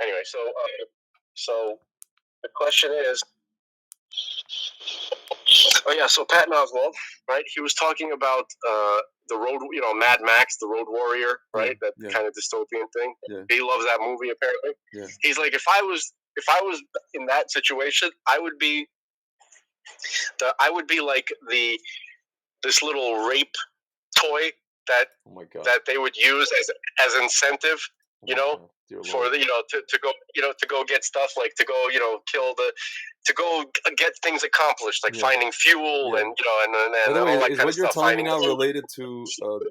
Anyway, so the question is, so Patton Oswalt, right? He was talking about the road, Mad Max, the Road Warrior, right? That kind of dystopian thing. Yeah. He loves that movie apparently. Yeah. He's like, if I was in that situation, I would be like this little rape toy that that they would use as incentive, for the to go get stuff, like to go to go get things accomplished, like finding fuel and By the way, all that is kind what of you're stuff. telling me now related to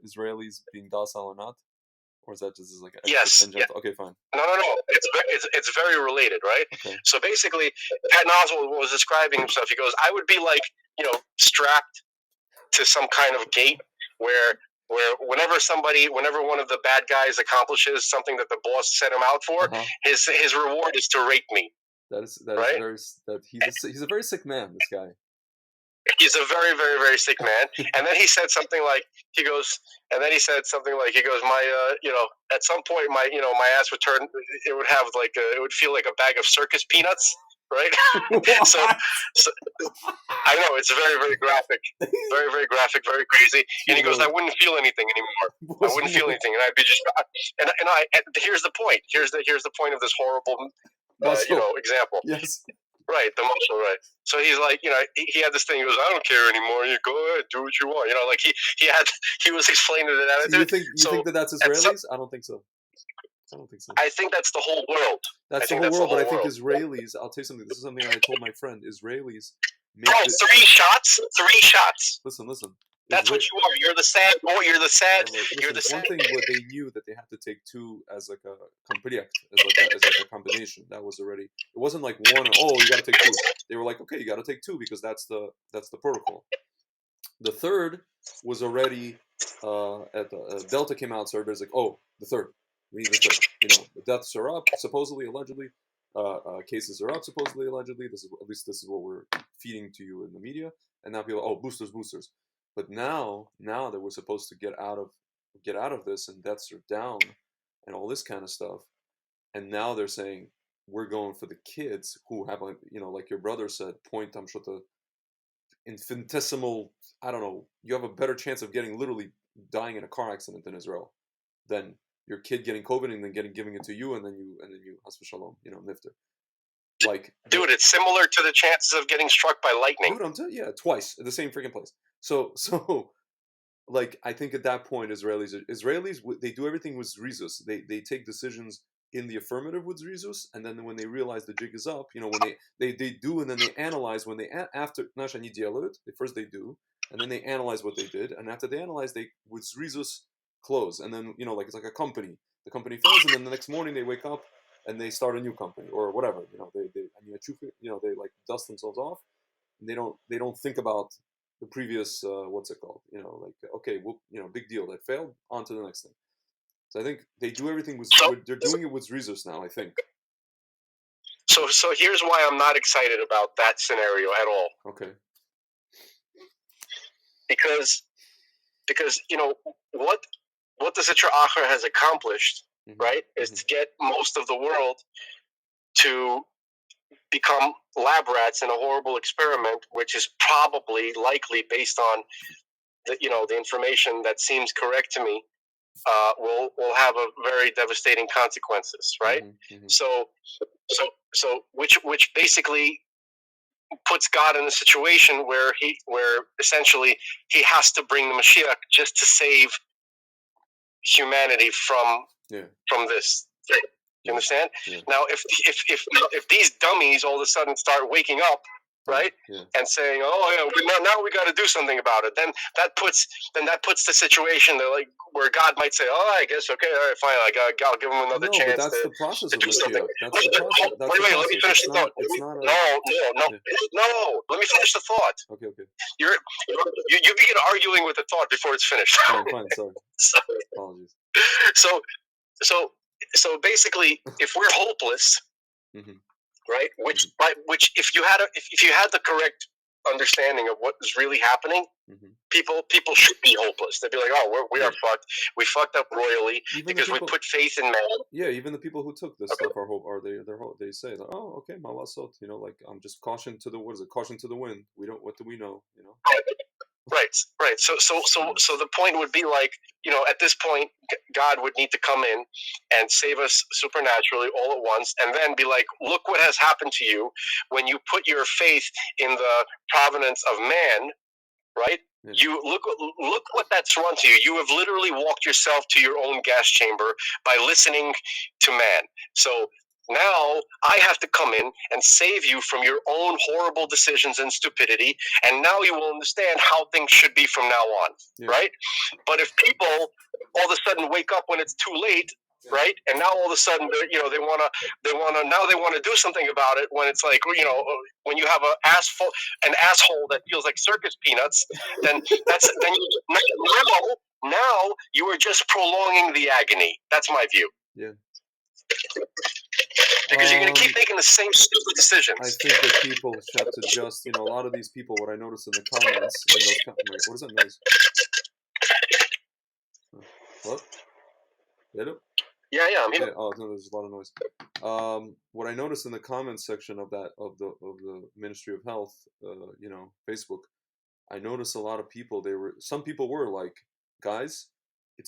Israelis being docile or not, or is that just like yes? Yeah. Okay, fine. No. It's very related, right? Okay. So basically, Patton Oswalt was describing himself. He goes, I would be like strapped to some kind of gate where whenever one of the bad guys accomplishes something that the boss set him out for, his reward is to rape me. That is right? He's a very sick man, this guy. He's a very, very, very sick man. And then he said something like, my, at some point, my ass would turn, it would have like, it would feel like a bag of circus peanuts, right? so I know, it's very, very graphic, very, very graphic, very crazy. And he goes, I wouldn't feel anything anymore. I wouldn't feel anything, and I'd be just, and here's the point. Here's the point of this horrible, example. Yes. Right, the muscle, right. So he's like, he had this thing. He goes, I don't care anymore. You go ahead, do what you want. Like he was explaining that attitude. You think that that's Israelis? I don't think so. I think that's the whole world. That's the whole world, but I think Israelis. I'll tell you something. This is something I told my friend. Israelis. Three shots. Listen. That's what you are. You're the sad boy. You're the sad. You're the sad. One thing what they knew that they had to take two as like a compriact, as like a combination. That was already. It wasn't like one. Oh, you got to take two. They were like, okay, you got to take two because that's the protocol. The third was already Delta came out, so everybody's like, oh, the third. We need the third. The deaths are up, supposedly, allegedly. Cases are up, supposedly, allegedly. This is what we're feeding to you in the media. And now people, boosters. But now that we're supposed to get out of this and deaths are down and all this kind of stuff, and now they're saying we're going for the kids who have, like your brother said, point I'm sure the infinitesimal, I don't know, you have a better chance of literally dying in a car accident in Israel than your kid getting COVID and then giving it to you and then you has shalom, nifter. Like, dude, it's similar to the chances of getting struck by lightning. Dude, I'm telling you, twice at the same freaking place. So, like, I think at that point, Israelis, they do everything with zrizus. They take decisions in the affirmative with zrizus, and then when they realize the jig is up, when they do, and then they analyze when they after nashani dialud, first they do, and then they analyze what they did, and after they analyze, they with zrizus close, and then like it's like a company. The company fails, and then the next morning they wake up and they start a new company or whatever. They like dust themselves off, and they don't think about the previous what's it called? Okay, big deal that failed. On to the next thing. So I think they do everything with they're doing it with resource now. I think. So here's why I'm not excited about that scenario at all. Okay. Because what the Sitra Achra has accomplished, right, is to get most of the world to become lab rats in a horrible experiment, which is likely based on the information that seems correct to me, will have a very devastating consequences, right? So which basically puts God in a situation where essentially he has to bring the Mashiach just to save humanity from this. You understand? Yeah. Now, if these dummies all of a sudden start waking up, right, and saying, "Oh, yeah, now we got to do something about it," then that puts the situation that, where God might say, "Oh, I guess okay, all right, fine, I'll give him another chance." But that's the process to of do something. That's the process. Wait, let me finish the thought. No, let me finish the thought. Okay. You begin arguing with the thought before it's finished. Fine, sorry. Apologies. So basically, if we're hopeless, right? Which if you had the correct understanding of what is really happening, people should be hopeless. They'd be like, "Oh, we are fucked. We fucked up royally because we put faith in man." Yeah, even the people who took this stuff they say like, "Oh, okay, malasot," like I'm just caution to the caution to the wind. What do we know, Right. So the point would be like, at this point, God would need to come in and save us supernaturally all at once, and then be like, look what has happened to you when you put your faith in the providence of man, right? Yeah. You look what that's run to you. You have literally walked yourself to your own gas chamber by listening to man. So now I have to come in and save you from your own horrible decisions and stupidity, and now you will understand how things should be from now on, right? But if people all of a sudden wake up when it's too late, right, and now all of a sudden they want to do something about it when it's like, when you have an asshole that feels like circus peanuts, then now you are just prolonging the agony. That's my view. Yeah. Because you're going to keep making the same stupid decisions. I think that people have to just, a lot of these people, what I noticed in the comments, what is that noise? What? Hello? Yeah, I'm here. Oh, no, there's a lot of noise. What I noticed in the comments section of the Ministry of Health, Facebook, I noticed a lot of people. Some people were like, guys,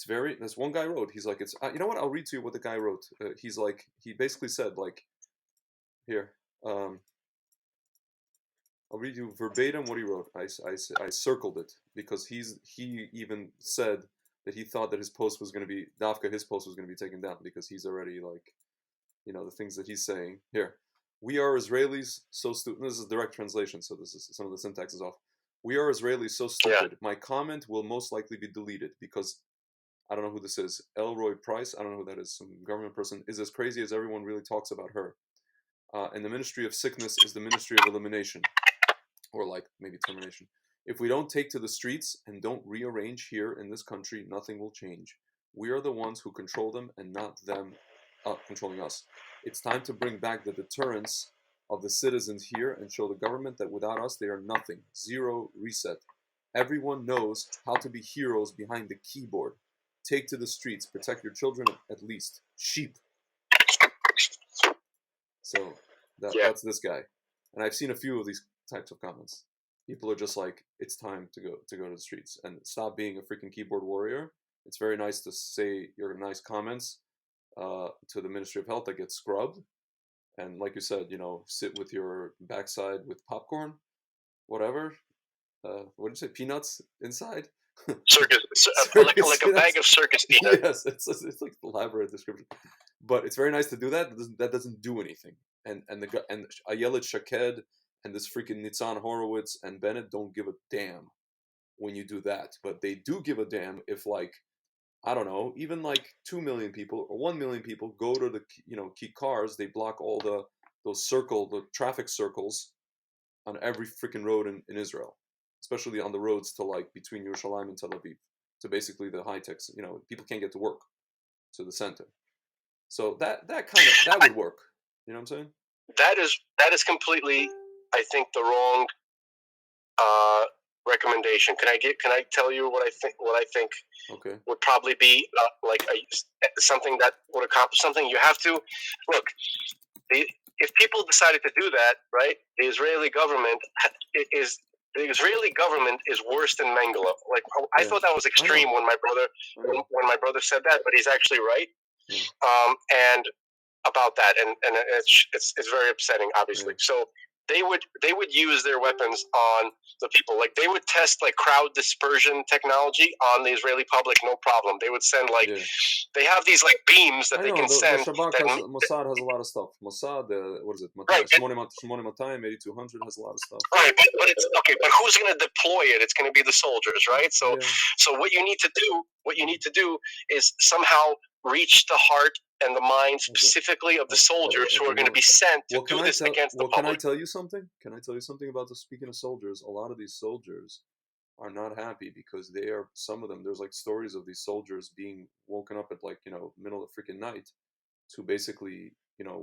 there's one guy wrote, he's like, you know what? I'll read to you what the guy wrote. He's like, he basically said like, here, I'll read you verbatim what he wrote. I circled it because he even said that he thought that his post was going to be taken down because he's already like, the things that he's saying. Here, we are Israelis so stupid. This is a direct translation, so this is some of the syntax is off. We are Israelis so stupid. Yeah. My comment will most likely be deleted because I don't know who this is. Elroy Price, I don't know who that is. Some government person is as crazy as everyone really talks about her. And the ministry of sickness is the ministry of elimination, or like maybe termination. If we don't take to the streets and don't rearrange here in this country, nothing will change. We are the ones who control them and not them controlling us. It's time to bring back the deterrence of the citizens here and show the government that without us they are nothing. Zero reset. Everyone knows how to be heroes behind the keyboard. Take to the streets. Protect your children at least. Sheep. So that's this guy. And I've seen a few of these types of comments. People are just like, it's time to go to the streets and stop being a freaking keyboard warrior. It's very nice to say your nice comments to the Ministry of Health that gets scrubbed. And like you said, sit with your backside with popcorn, whatever. What did you say? Peanuts inside? Circus, like a bag of circus peanuts. Yes, it's like elaborate description. But it's very nice to do that. That doesn't do anything. And Ayelet Shaked and this freaking Nitzan Horowitz and Bennett don't give a damn when you do that. But they do give a damn if, like, I don't know, even like 2 million people or 1 million people go to the key cars. They block all the traffic circles on every freaking road in Israel, especially on the roads to like between Yerushalayim and Tel Aviv, to basically the high techs. People can't get to work, to the center. So that would work. You know what I'm saying? That is completely, I think, the wrong recommendation. Can I tell you what I think okay. would probably be something that would accomplish something? You have to look. If people decided to do that, right? The Israeli government is worse than Mengele. Like, I thought that was extreme when my brother said that, but he's actually right. And about that, and it's very upsetting, obviously. So they would use their weapons on the people. Like, they would test like crowd dispersion technology on the Israeli public, no problem. They would send they have these like beams that they can send. Mossad has a lot of stuff. Mossad, what is it? Right. 8200 has a lot of stuff. Right, but it's okay. But who's going to deploy it? It's going to be the soldiers, right? So what you need to do is somehow reach the heart and the mind specifically of the soldiers who are going to be sent to do this against the public. Can I tell you something? Can I tell you something about speaking of soldiers? A lot of these soldiers are not happy because some of them, there's like stories of these soldiers being woken up at like, middle of freaking night to basically,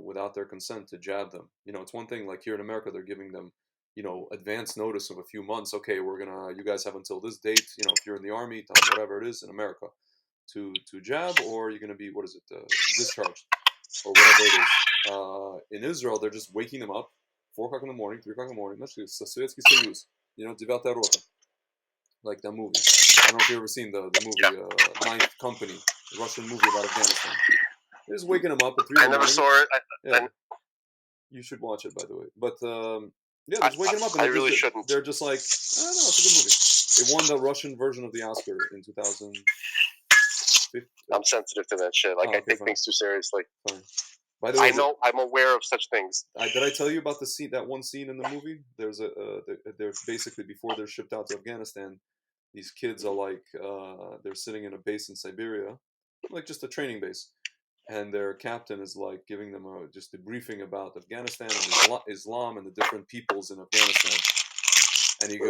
without their consent to jab them. It's one thing like here in America, they're giving them advance notice of a few months. Okay, you guys have until this date. If you're in the army, whatever it is in America, to jab, or you're gonna be discharged, or whatever it is. In Israel, they're just waking them up, 4 o'clock in the morning, 3 o'clock in the morning. That's Sovietsky Soyuz, Devятая Rota, like that movie. I don't know if you've ever seen the movie Ninth Company, the Russian movie about Afghanistan. They're just waking them up at 3 in the morning. I never saw it. Yeah. You should watch it, by the way. But yeah, they're just waking them up, and really shouldn't. They're just like, oh, no, it's a good movie. It won the Russian version of the Oscar in 2015. I'm sensitive to that shit. Like, I take things too seriously. Fine. By the way, I'm aware of such things. Did I tell you about that one scene in the movie? There's they're basically, before they're shipped out to Afghanistan, these kids are like, they're sitting in a base in Siberia, like just a training base. And their captain is like giving them just a briefing about Afghanistan and Islam and the different peoples in Afghanistan. And he's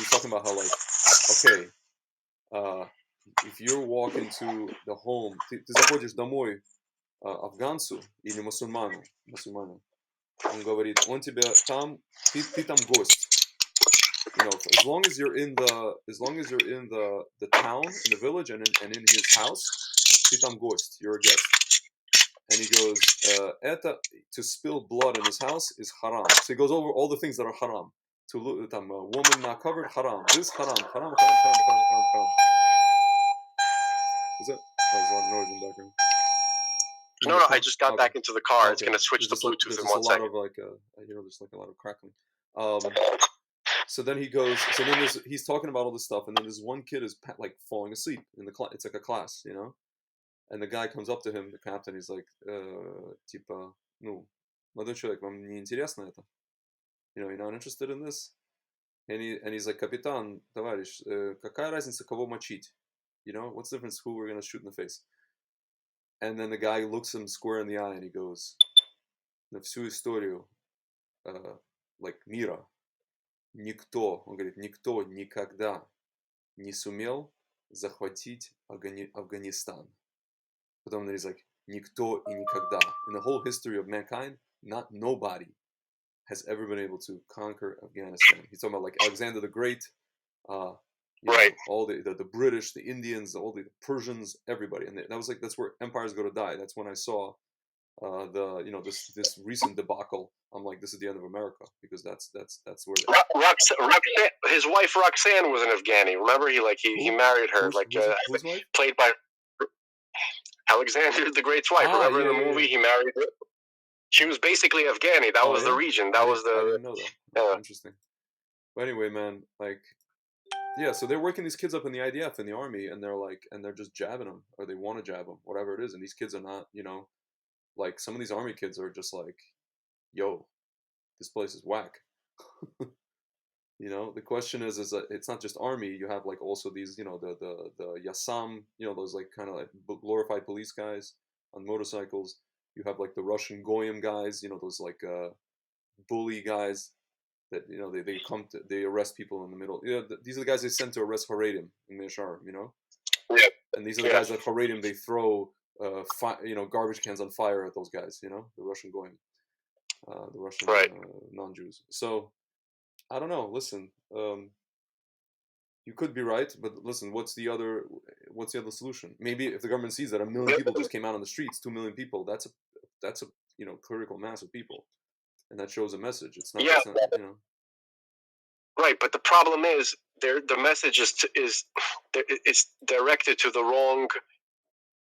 talking about how, like, okay, if you walk into the home, ты заходишь домой афганцу или мусульману, он говорит, он тебя там, ты там гость. As long as you're in the town, in the village, and in his house, ты там гость, you're a guest. And he goes, to spill blood in his house is haram. So he goes over all the things that are haram. To look, a woman not covered, haram. This haram, haram, haram, haram, haram, haram, haram. Is that? Oh, there's a lot of noise in the background. No, I just got back into the car. Okay. It's going to switch to Bluetooth in 1 second. There's like a lot of crackling. So then he goes. So then he's talking about all this stuff, and then this one kid is like falling asleep in the class. It's like a class, And the guy comes up to him, the captain. He's like, типа, молодой человек, вам не интересно это? You're not interested in this? And he's like, капитан, товарищ, какая разница, кого мочить? What's the difference who we're gonna shoot in the face? And then the guy looks him square in the eye and he goes, на всю историю, like, мира, никто никогда не сумел захватить Афганистан. Потом he's like, никто и никогда. In the whole history of mankind, nobody has ever been able to conquer Afghanistan. He's talking about, like, Alexander the Great, right? All the British, the Indians, all the Persians, everybody, and that's where empires go to die. That's when I saw this recent debacle. I'm like, this is the end of America, because that's where Roxanne, his wife Roxanne was an Afghani. Remember, he married her, whose wife? Played by Alexander the Great's wife. Remember, in the movie, he married her. She was basically Afghani. That was the region. That was the. I didn't know that. Interesting. But anyway, man, like, yeah. So they're working these kids up in the IDF, in the army, and they're just jabbing them, or they want to jab them, whatever it is. And these kids are not, like, some of these army kids are just like, yo, this place is whack. The question is that it's not just army. You have, like, also these, the Yassam, those, like, kind of like glorified police guys on motorcycles. You have, like, the Russian Goyim guys, those, like, bully guys that, they arrest people in the middle. These are the guys they sent to arrest Haredim in Meshar, Yeah. And these are the guys that Haredim, they throw, garbage cans on fire at those guys, the Russian Goyim, the Russian non-Jews. So, I don't know. Listen, you could be right, but listen, what's the other solution? Maybe if the government sees that 1 million people just came out on the streets, 2 million people, that's a critical mass of people, and that shows a message. It's not, Right, but the problem is the message is directed to the wrong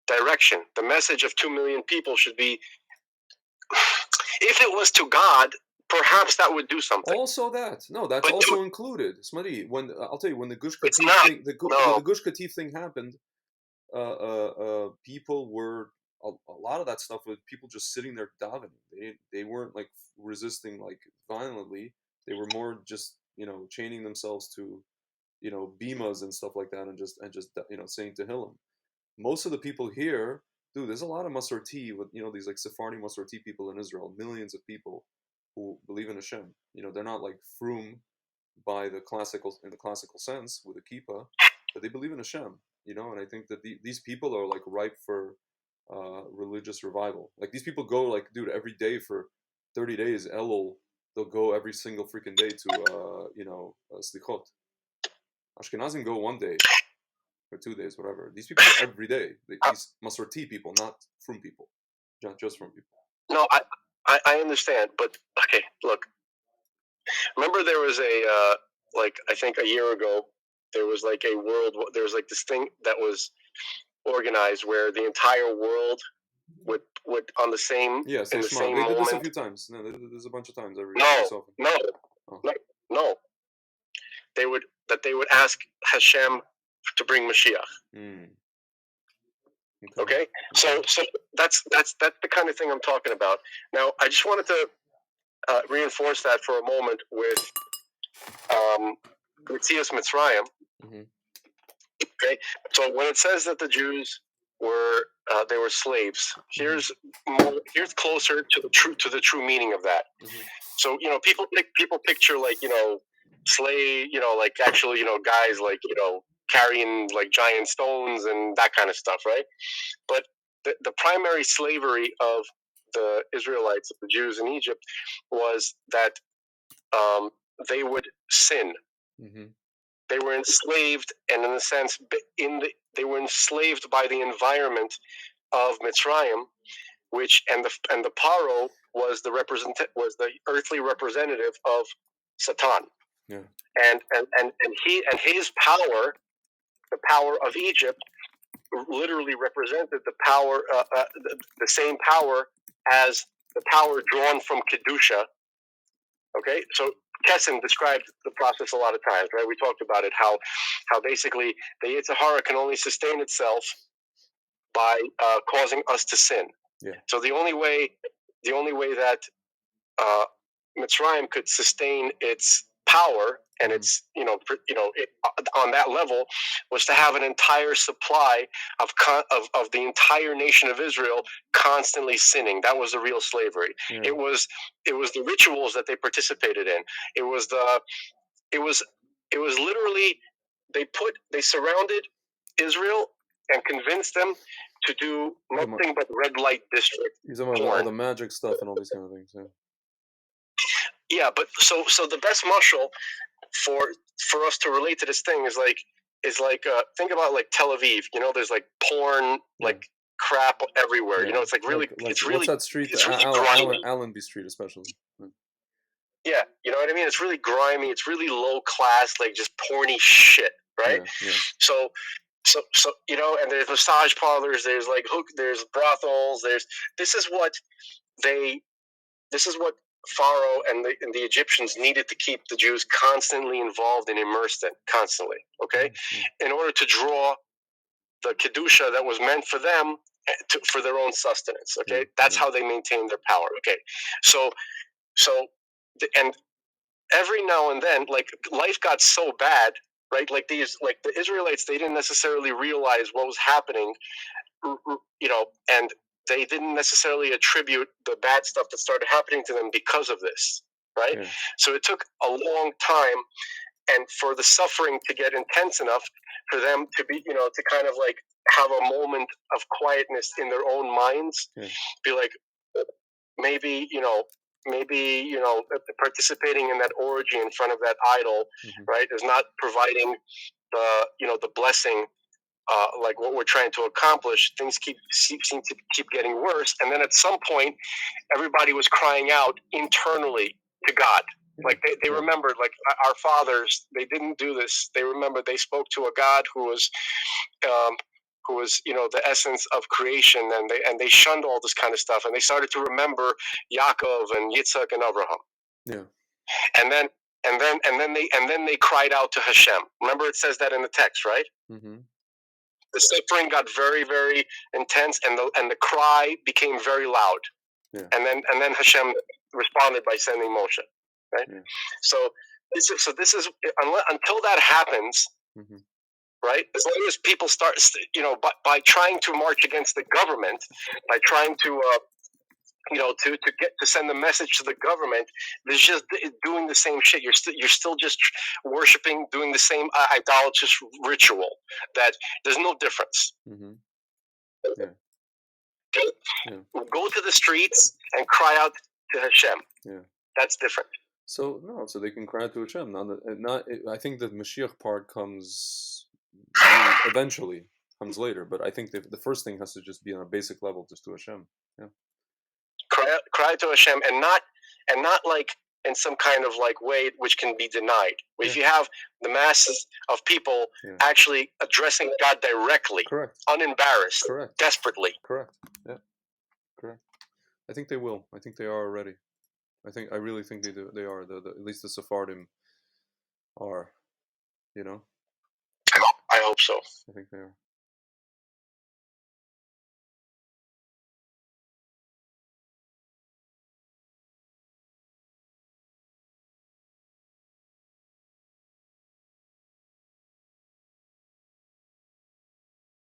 direction. The message of 2 million people should be, if it was to God, perhaps that would do something. Also that's also included. Smari, I'll tell you, when the Gush Katif thing, the Gush Katif thing happened, people were a lot of that stuff was people just sitting there davening. They weren't, like, resisting, like, violently. They were more just, chaining themselves to, bimas and stuff like that, and just saying Tehillim. Most of the people here, dude, there's a lot of Masorti with, these, like, Sephardi Masorti people in Israel, millions of people who believe in Hashem. They're not, like, frum in the classical sense with a kippah, but they believe in Hashem. And I think that these people are, like, ripe for religious revival. Like, these people go, like, dude, every day for 30 days, Elul, they'll go every single freaking day to slichot. Ashkenazim go one day or 2 days, whatever. These people go every day. These Masorti people, not from people, not just from people. No, I understand, but okay, look. Remember, there was a I think a year ago, there was like this thing that was organized where the entire world would on the same in the same moment. They did this a few times. No, there's a bunch of times every no, so often. No. They would ask Hashem to bring Mashiach. Okay? So that's the kind of thing I'm talking about. Now, I just wanted to reinforce that for a moment with Yetzias Mitzrayim. Okay, so when it says that the Jews were they were slaves, here's closer to the true meaning of that. So people picture slave, like actual guys carrying giant stones and that kind of stuff, right? But the primary slavery of the Israelites, of the Jews in Egypt, was that they would sin. They were enslaved, and in a sense, they were enslaved by the environment of Mitzrayim, and the Paro was the earthly representative of Satan. Yeah. And his power, the power of Egypt, literally represented the power, the same power as the power drawn from Kedusha. Okay, so Kessin described the process a lot of times, right? We talked about it, how basically the Yetzer Hara can only sustain itself by causing us to sin. Yeah. So the only way that Mitzrayim could sustain its power and its on that level was to have an entire supply of the entire nation of Israel constantly sinning. That was the real slavery. Yeah. It was the rituals that they participated in. It was literally they surrounded Israel and convinced them to do nothing but red light district. He's talking about all the magic stuff and all these kind of things. Yeah. Yeah, but so the best mashal for us to relate to this thing is think about Tel Aviv. There's porn, crap everywhere. Yeah. It's really it's really what's that street? It's really Allenby Street, especially. Yeah, you know what I mean. It's really grimy. It's really low class, just porny shit, right? Yeah. So and there's massage parlors. There's there's brothels. This is what Pharaoh and the Egyptians needed to keep the Jews constantly involved and immersed in, constantly, okay? Mm-hmm. In order to draw the Kedusha that was meant for them for their own sustenance, okay? Mm-hmm. That's how they maintained their power, okay? And every now and then, life got so bad, right? The Israelites, they didn't necessarily realize what was happening, and they didn't necessarily attribute the bad stuff that started happening to them because of this, right? Yeah. So it took a long time, and for the suffering to get intense enough for them to be, to kind of have a moment of quietness in their own minds, be maybe participating in that orgy in front of that idol, right, is not providing the blessing. What we're trying to accomplish, things seem to keep getting worse, and then at some point, everybody was crying out internally to God. They remembered, our fathers, they didn't do this. They remembered they spoke to a God who was the essence of creation, and they shunned all this kind of stuff, and they started to remember Yaakov and Yitzhak and Abraham. Yeah, and then they cried out to Hashem. Remember, it says that in the text, right? Mm-hmm. The suffering got very, very intense, and the cry became very loud. Yeah. And then Hashem responded by sending Moshe. Right. Yeah. So this is until that happens. Mm-hmm. Right. As long as people start, by trying to march against the government, by trying to to send the message to the government, there's just doing the same shit. You're still just worshiping, doing the same idolatrous ritual. That there's no difference. Mm-hmm. Yeah. Okay? Yeah. Go to the streets and cry out to Hashem. Yeah. That's different. So no, so they can cry to Hashem. I think the Mashiach part comes eventually, comes later. But I think the first thing has to just be on a basic level, just to Hashem. Yeah. Cry to Hashem, and not like in some kind of like way which can be denied. If you have the masses of people actually addressing God directly, correct, unembarrassed, correct, desperately. Correct. Yeah. Correct. I think they will. I think they are already. I really think they do. They are. At least the Sephardim are. You know. I hope so. I think they are.